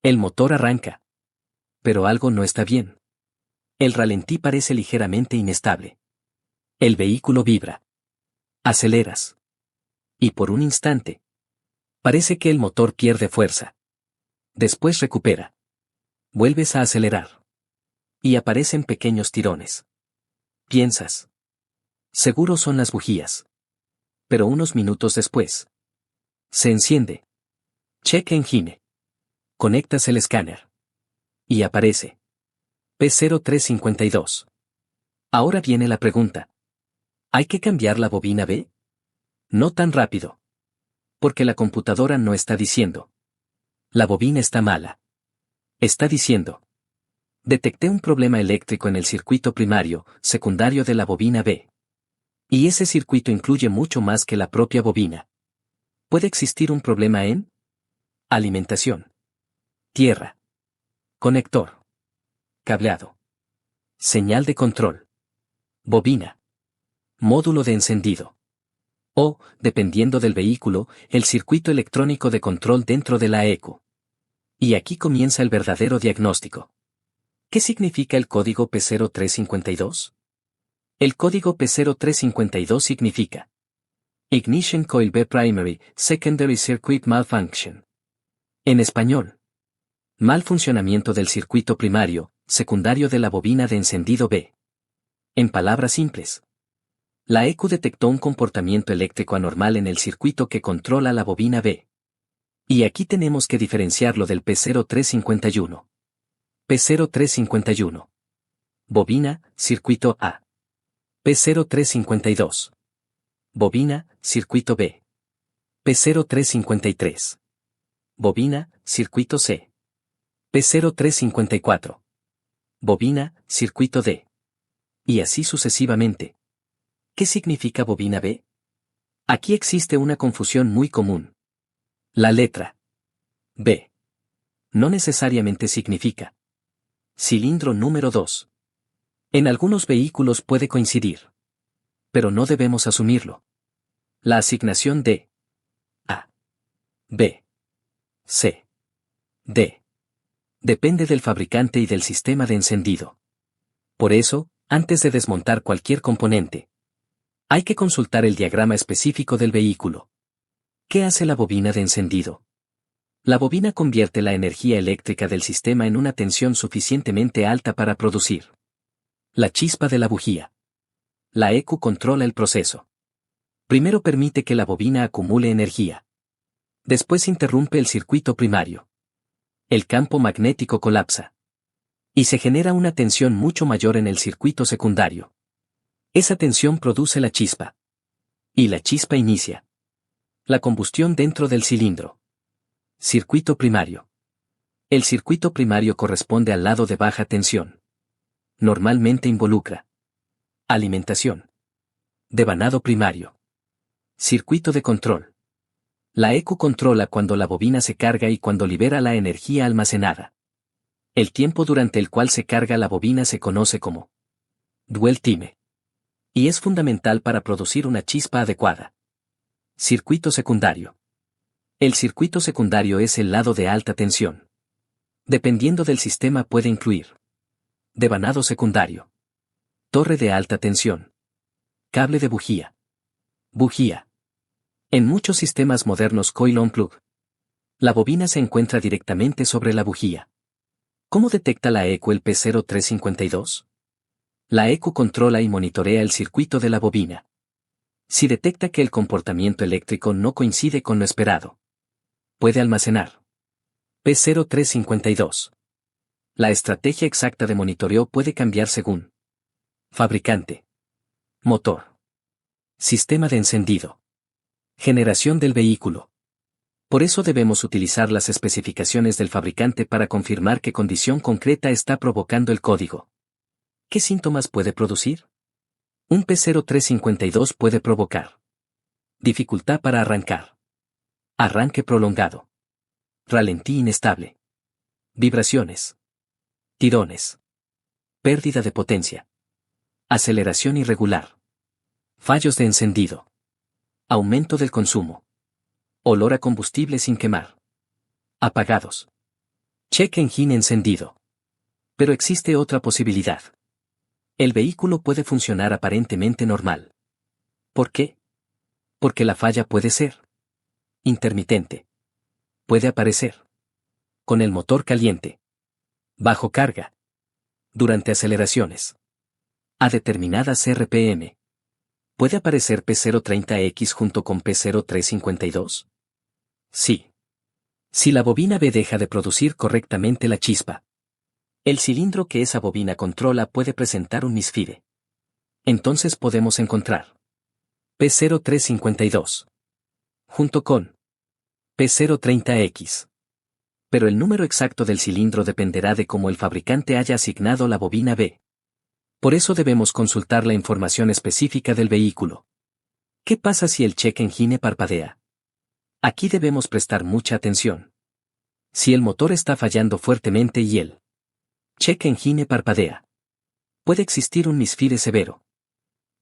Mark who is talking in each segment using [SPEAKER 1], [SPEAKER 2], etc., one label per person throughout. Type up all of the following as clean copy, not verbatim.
[SPEAKER 1] El motor arranca. Pero algo no está bien. El ralentí parece ligeramente inestable. El vehículo vibra. Aceleras. Y por un instante. Parece que el motor pierde fuerza. Después recupera. Vuelves a acelerar. Y aparecen pequeños tirones. Piensas. Seguro son las bujías. Pero unos minutos después. Se enciende. Check engine. Conectas el escáner. Y aparece. P0352. Ahora viene la pregunta. ¿Hay que cambiar la bobina B? No tan rápido. Porque la computadora no está diciendo. La bobina está mala. Está diciendo. Detecté un problema eléctrico en el circuito primario, secundario de la bobina B. Y ese circuito incluye mucho más que la propia bobina. ¿Puede existir un problema en? Alimentación. Tierra. Conector. Cableado. Señal de control. Bobina. Módulo de encendido. O, dependiendo del vehículo, el circuito electrónico de control dentro de la ECU. Y aquí comienza el verdadero diagnóstico. ¿Qué significa el código P0352? El código P0352 significa Ignition Coil B Primary, Secondary Circuit Malfunction. En español. Mal funcionamiento del circuito primario, secundario de la bobina de encendido B. En palabras simples. La ECU detectó un comportamiento eléctrico anormal en el circuito que controla la bobina B. Y aquí tenemos que diferenciarlo del P0351. P0351. Bobina, circuito A. P0352. Bobina, circuito B. P0353. Bobina, circuito C. P0354. Bobina, circuito D. Y así sucesivamente. ¿Qué significa bobina B? Aquí existe una confusión muy común. La letra B no necesariamente significa cilindro número 2. En algunos vehículos puede coincidir. Pero no debemos asumirlo. La asignación de A, B, C, D depende del fabricante y del sistema de encendido. Por eso, antes de desmontar cualquier componente, hay que consultar el diagrama específico del vehículo. ¿Qué hace la bobina de encendido? La bobina convierte la energía eléctrica del sistema en una tensión suficientemente alta para producir la chispa de la bujía. La ECU controla el proceso. Primero permite que la bobina acumule energía. Después interrumpe el circuito primario. El campo magnético colapsa. Y se genera una tensión mucho mayor en el circuito secundario. Esa tensión produce la chispa. Y la chispa inicia la combustión dentro del cilindro. Circuito primario. El circuito primario corresponde al lado de baja tensión. Normalmente involucra alimentación. Devanado primario. Circuito de control. La ECU controla cuando la bobina se carga y cuando libera la energía almacenada. El tiempo durante el cual se carga la bobina se conoce como dwell time. Y es fundamental para producir una chispa adecuada. Circuito secundario. El circuito secundario es el lado de alta tensión. Dependiendo del sistema puede incluir devanado secundario. Torre de alta tensión. Cable de bujía. Bujía. En muchos sistemas modernos coil on plug. La bobina se encuentra directamente sobre la bujía. ¿Cómo detecta la ECU el P0352? La ECU controla y monitorea el circuito de la bobina. Si detecta que el comportamiento eléctrico no coincide con lo esperado, puede almacenar P0352. La estrategia exacta de monitoreo puede cambiar según fabricante, motor, sistema de encendido, generación del vehículo. Por eso debemos utilizar las especificaciones del fabricante para confirmar qué condición concreta está provocando el código. ¿Qué síntomas puede producir? Un P0352 puede provocar dificultad para arrancar, arranque prolongado, ralentí inestable, vibraciones, tirones, pérdida de potencia, aceleración irregular, fallos de encendido, aumento del consumo, olor a combustible sin quemar, apagados, Check engine encendido. Pero existe otra posibilidad. El vehículo puede funcionar aparentemente normal. ¿Por qué? Porque la falla puede ser intermitente. Puede aparecer con el motor caliente, bajo carga, durante aceleraciones, a determinadas RPM. ¿Puede aparecer P030X junto con P0352? Sí. Si la bobina B deja de producir correctamente la chispa, el cilindro que esa bobina controla puede presentar un misfire. Entonces podemos encontrar P0352 junto con P030X. Pero el número exacto del cilindro dependerá de cómo el fabricante haya asignado la bobina B. Por eso debemos consultar la información específica del vehículo. ¿Qué pasa si el check engine parpadea? Aquí debemos prestar mucha atención. Si el motor está fallando fuertemente y el check engine parpadea, puede existir un misfire severo.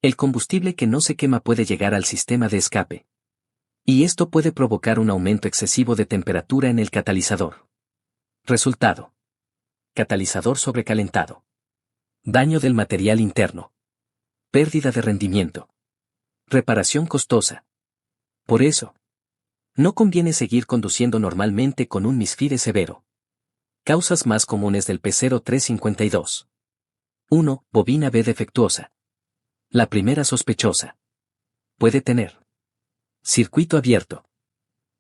[SPEAKER 1] El combustible que no se quema puede llegar al sistema de escape. Y esto puede provocar un aumento excesivo de temperatura en el catalizador. Resultado: catalizador sobrecalentado. Daño del material interno. Pérdida de rendimiento. Reparación costosa. Por eso, no conviene seguir conduciendo normalmente con un misfire severo. Causas más comunes del P0352. 1. Bobina B defectuosa. La primera sospechosa. Puede tener circuito abierto,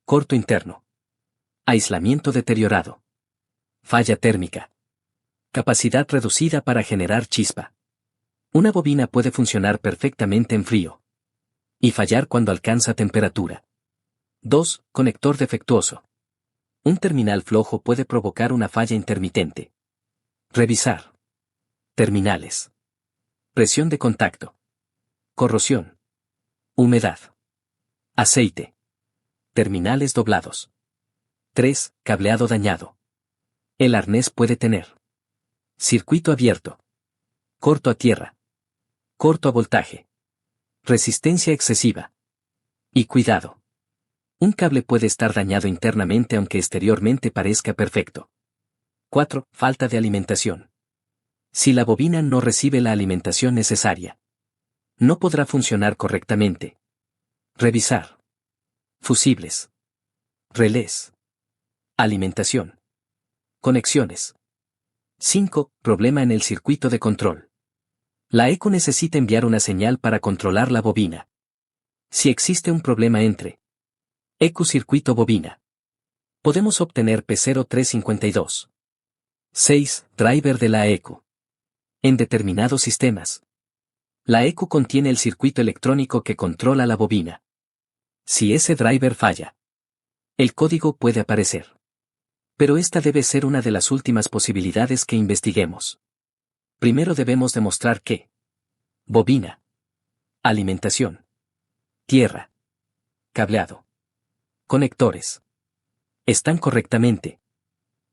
[SPEAKER 1] corto interno, aislamiento deteriorado, falla térmica, capacidad reducida para generar chispa. Una bobina puede funcionar perfectamente en frío y fallar cuando alcanza temperatura. 2. Conector defectuoso. Un terminal flojo puede provocar una falla intermitente. Revisar terminales. Presión de contacto. Corrosión. Humedad. Aceite. Terminales doblados. 3. Cableado dañado. El arnés puede tener circuito abierto, corto a tierra, corto a voltaje, resistencia excesiva. Y cuidado. Un cable puede estar dañado internamente aunque exteriormente parezca perfecto. 4. Falta de alimentación. Si la bobina no recibe la alimentación necesaria, no podrá funcionar correctamente. Revisar fusibles, relés, alimentación, conexiones. 5. Problema en el circuito de control. La ECU necesita enviar una señal para controlar la bobina. Si existe un problema entre ECU circuito bobina, podemos obtener P0352. 6. Driver de la ECU. En determinados sistemas, la ECU contiene el circuito electrónico que controla la bobina. Si ese driver falla, el código puede aparecer. Pero esta debe ser una de las últimas posibilidades que investiguemos. Primero debemos demostrar que bobina, alimentación, tierra, cableado, conectores están correctamente.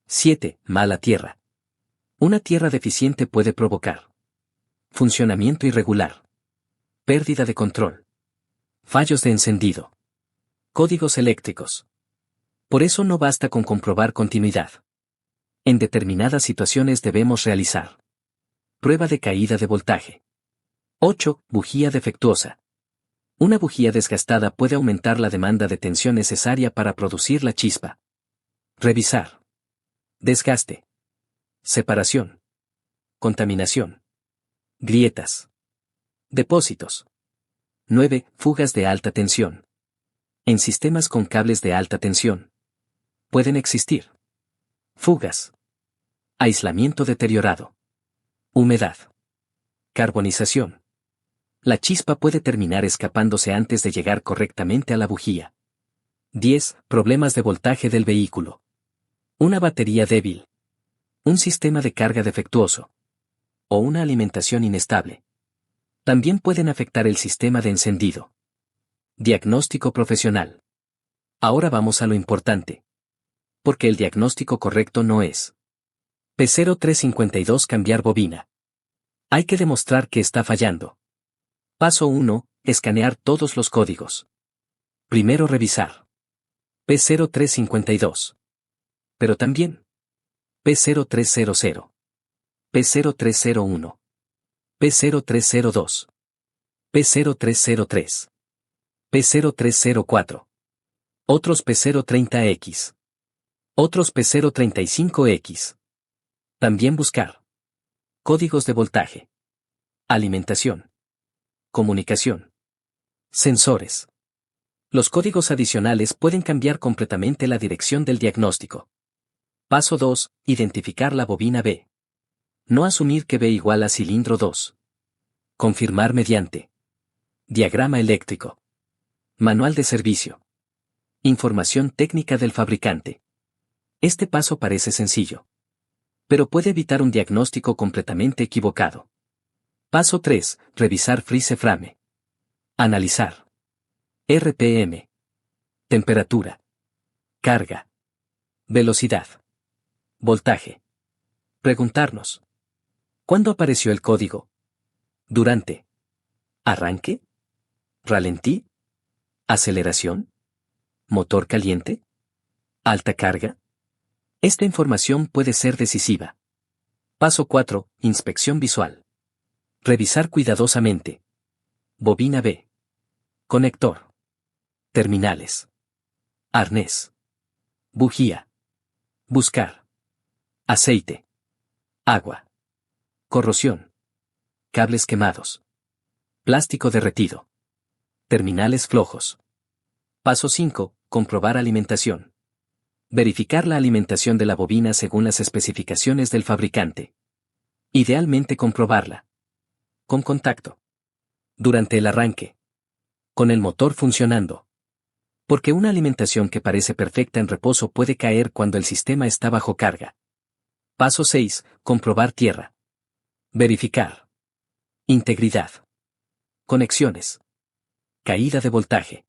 [SPEAKER 1] 7. Mala tierra. Una tierra deficiente puede provocar funcionamiento irregular, pérdida de control, fallos de encendido, códigos eléctricos. Por eso no basta con comprobar continuidad. En determinadas situaciones debemos realizar prueba de caída de voltaje. 8. Bujía defectuosa. Una bujía desgastada puede aumentar la demanda de tensión necesaria para producir la chispa. Revisar desgaste, separación, contaminación, grietas, depósitos. 9. Fugas de alta tensión. En sistemas con cables de alta tensión pueden existir fugas, aislamiento deteriorado, humedad, carbonización. La chispa puede terminar escapándose antes de llegar correctamente a la bujía. 10. Problemas de voltaje del vehículo. Una batería débil, un sistema de carga defectuoso o una alimentación inestable también pueden afectar el sistema de encendido. Diagnóstico profesional. Ahora vamos a lo importante. Porque el diagnóstico correcto no es P0352 cambiar bobina. Hay que demostrar que está fallando. Paso 1. Escanear todos los códigos. Primero revisar P0352. Pero también P0300, P0301, P0302, P0303, P0304. Otros P030X. Otros P035X. También buscar. Códigos de voltaje. Alimentación. Comunicación. Sensores. Los códigos adicionales pueden cambiar completamente la dirección del diagnóstico. Paso 2. Identificar la bobina B. No asumir que B igual a cilindro 2. Confirmar mediante. Diagrama eléctrico. Manual de servicio. Información técnica del fabricante. Este paso parece sencillo, pero puede evitar un diagnóstico completamente equivocado. Paso 3. Revisar freeze frame. Analizar. RPM. Temperatura. Carga. Velocidad. Voltaje. Preguntarnos. ¿Cuándo apareció el código? ¿Durante? ¿Arranque? ¿Ralentí? ¿Aceleración? ¿Motor caliente? ¿Alta carga? Esta información puede ser decisiva. Paso 4. Inspección visual. Revisar cuidadosamente. Bobina B. Conector. Terminales. Arnés. Bujía. Buscar. Aceite. Agua. Corrosión. Cables quemados. Plástico derretido. Terminales flojos. Paso 5. Comprobar alimentación. Verificar la alimentación de la bobina según las especificaciones del fabricante. Idealmente comprobarla. Con contacto. Durante el arranque. Con el motor funcionando. Porque una alimentación que parece perfecta en reposo puede caer cuando el sistema está bajo carga. Paso 6. Comprobar tierra. Verificar. Integridad. Conexiones. Caída de voltaje.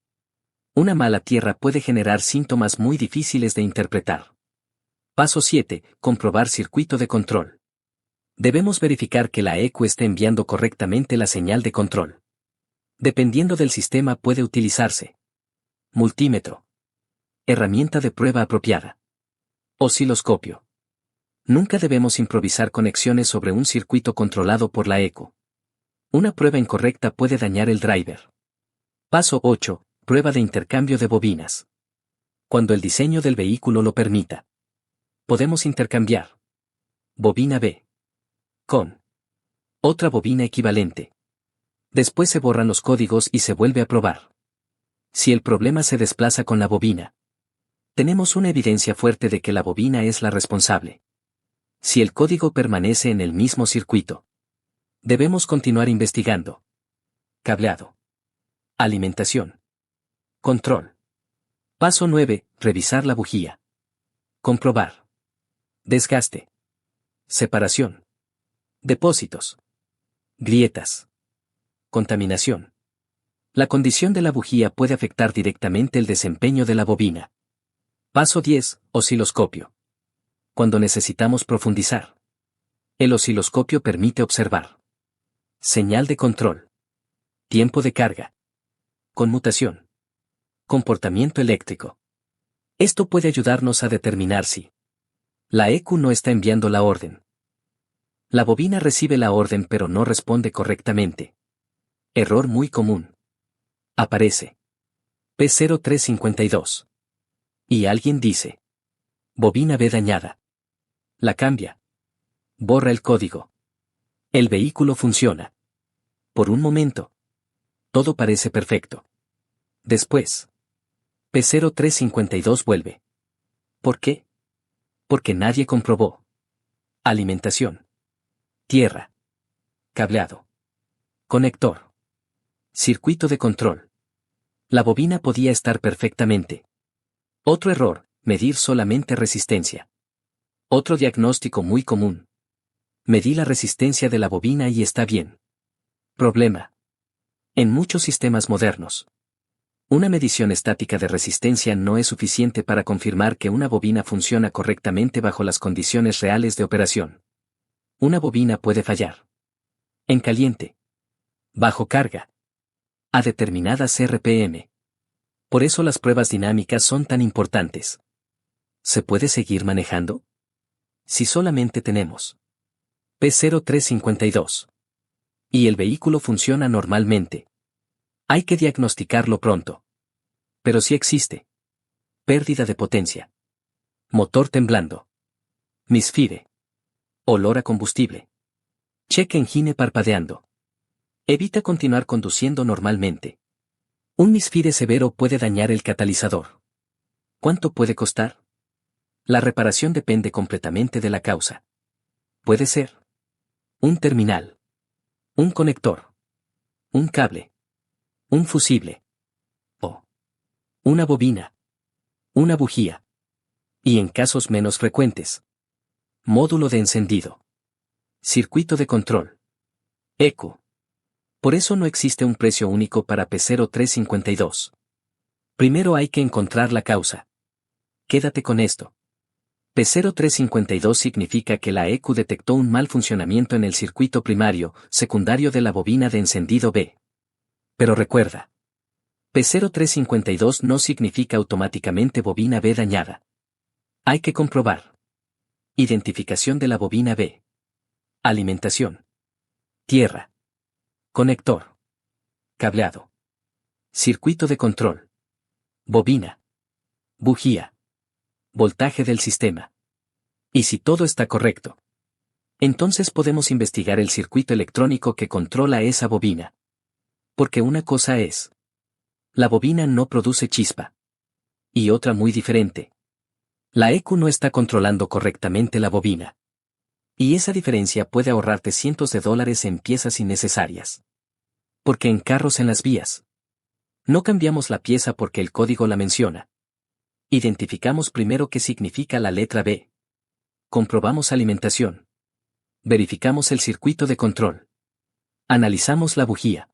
[SPEAKER 1] Una mala tierra puede generar síntomas muy difíciles de interpretar. Paso 7. Comprobar circuito de control. Debemos verificar que la ECU esté enviando correctamente la señal de control. Dependiendo del sistema puede utilizarse. Multímetro. Herramienta de prueba apropiada. Osciloscopio. Nunca debemos improvisar conexiones sobre un circuito controlado por la ECU. Una prueba incorrecta puede dañar el driver. Paso 8. Prueba de intercambio de bobinas. Cuando el diseño del vehículo lo permita. Podemos intercambiar. Bobina B. Con otra bobina equivalente. Después se borran los códigos y se vuelve a probar. Si el problema se desplaza con la bobina, tenemos una evidencia fuerte de que la bobina es la responsable. Si el código permanece en el mismo circuito, debemos continuar investigando. Cableado. Alimentación. Control. Paso 9. Revisar la bujía. Comprobar. Desgaste. Separación. Depósitos. Grietas. Contaminación. La condición de la bujía puede afectar directamente el desempeño de la bobina. Paso 10. Osciloscopio. Cuando necesitamos profundizar. El osciloscopio permite observar. Señal de control. Tiempo de carga. Conmutación. Comportamiento eléctrico. Esto puede ayudarnos a determinar si la ECU no está enviando la orden. La bobina recibe la orden pero no responde correctamente. Error muy común. Aparece P0352. Y alguien dice: bobina B dañada. La cambia. Borra el código. El vehículo funciona. Por un momento. Todo parece perfecto. Después. P0352 vuelve. ¿Por qué? Porque nadie comprobó. Alimentación. Tierra. Cableado. Conector. Circuito de control. La bobina podía estar perfectamente. Otro error, medir solamente resistencia. Otro diagnóstico muy común. Medí la resistencia de la bobina y está bien. Problema. En muchos sistemas modernos, una medición estática de resistencia no es suficiente para confirmar que una bobina funciona correctamente bajo las condiciones reales de operación. Una bobina puede fallar. En caliente. Bajo carga. A determinadas RPM. Por eso las pruebas dinámicas son tan importantes. ¿Se puede seguir manejando? Si solamente tenemos P0352 y el vehículo funciona normalmente, hay que diagnosticarlo pronto. Pero si existe pérdida de potencia, motor temblando, misfire, olor a combustible, check engine parpadeando, evita continuar conduciendo normalmente. Un misfire severo puede dañar el catalizador. ¿Cuánto puede costar? La reparación depende completamente de la causa. Puede ser un terminal, un conector, un cable, un fusible o una bobina, una bujía. Y en casos menos frecuentes, módulo de encendido, circuito de control, ECU. Por eso no existe un precio único para P0352. Primero hay que encontrar la causa. Quédate con esto. P0352 significa que la ECU detectó un mal funcionamiento en el circuito primario, secundario de la bobina de encendido B. Pero recuerda, P0352 no significa automáticamente bobina B dañada. Hay que comprobar. Identificación de la bobina B. Alimentación. Tierra. Conector. Cableado. Circuito de control. Bobina. Bujía. Voltaje del sistema. Y si todo está correcto, entonces podemos investigar el circuito electrónico que controla esa bobina. Porque una cosa es, la bobina no produce chispa. Y otra muy diferente. La ECU no está controlando correctamente la bobina. Y esa diferencia puede ahorrarte cientos de dólares en piezas innecesarias. Porque en carros en las vías, no cambiamos la pieza porque el código la menciona. Identificamos primero qué significa la letra B. Comprobamos alimentación. Verificamos el circuito de control. Analizamos la bujía.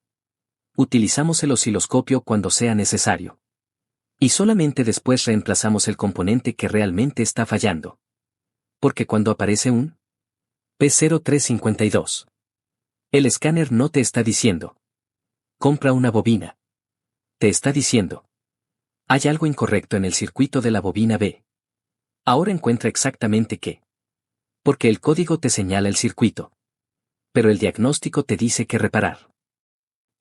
[SPEAKER 1] Utilizamos el osciloscopio cuando sea necesario. Y solamente después reemplazamos el componente que realmente está fallando. Porque cuando aparece un P0352, el escáner no te está diciendo: compra una bobina. Te está diciendo: hay algo incorrecto en el circuito de la bobina B. Ahora encuentra exactamente qué. Porque el código te señala el circuito. Pero el diagnóstico te dice qué reparar.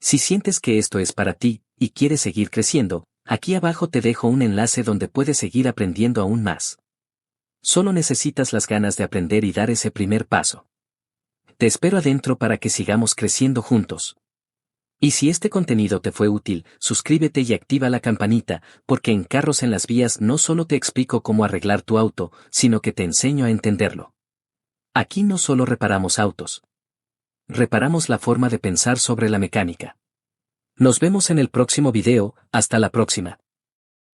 [SPEAKER 1] Si sientes que esto es para ti, y quieres seguir creciendo, aquí abajo te dejo un enlace donde puedes seguir aprendiendo aún más. Solo necesitas las ganas de aprender y dar ese primer paso. Te espero adentro para que sigamos creciendo juntos. Y si este contenido te fue útil, suscríbete y activa la campanita, porque en Carros en las Vías no solo te explico cómo arreglar tu auto, sino que te enseño a entenderlo. Aquí no solo reparamos autos. Reparamos la forma de pensar sobre la mecánica. Nos vemos en el próximo video, hasta la próxima.